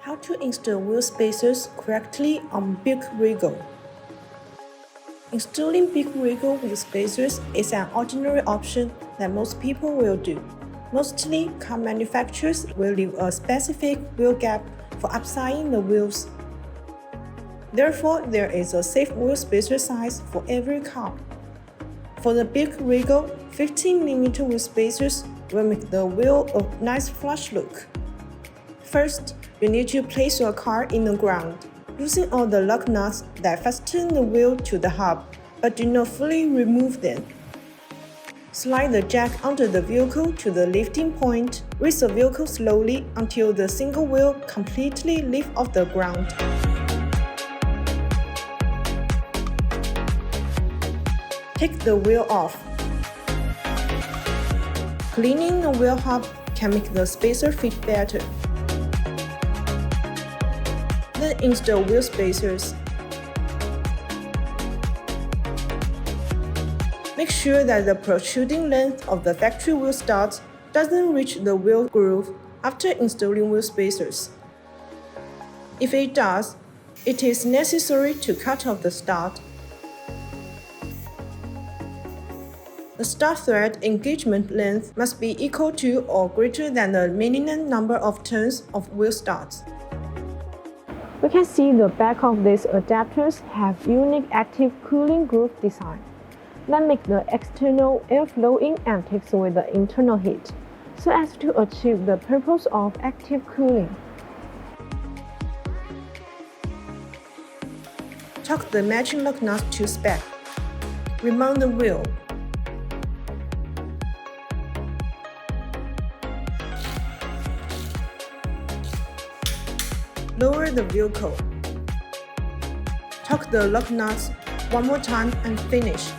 How to install wheel spacers correctly on Buick Regal. Installing Buick Regal wheel spacers is an ordinary option that most people will do. Mostly, car manufacturers will leave a specific wheel gap for upsizing the wheels. Therefore, there is a safe wheel spacer size for every car. For the Buick Regal, 15mm wheel spacers will make the wheel a nice flush look. First, you need to place your car in the ground, loosen all the lug nuts that fasten the wheel to the hub, but do not fully remove them. Slide the jack onto the vehicle to the lifting point. Raise the vehicle slowly until the single wheel completely lifts off the ground. Take the wheel off. Cleaning the wheel hub can make the spacer fit better. Then install wheel spacers. Make sure that the protruding length of the factory wheel studs doesn't reach the wheel groove after installing wheel spacers. If it does, it is necessary to cut off the stud. The stud thread engagement length must be equal to or greater than the minimum number of turns of wheel studs. We can see the back of these adapters have unique active cooling groove design that make the external air flow in and takes away the internal heat, so as to achieve the purpose of active cooling. Torque the matching lug nuts to spec. Remount the wheel. Lower the vehicle. Torque the lug nuts one more time and finish.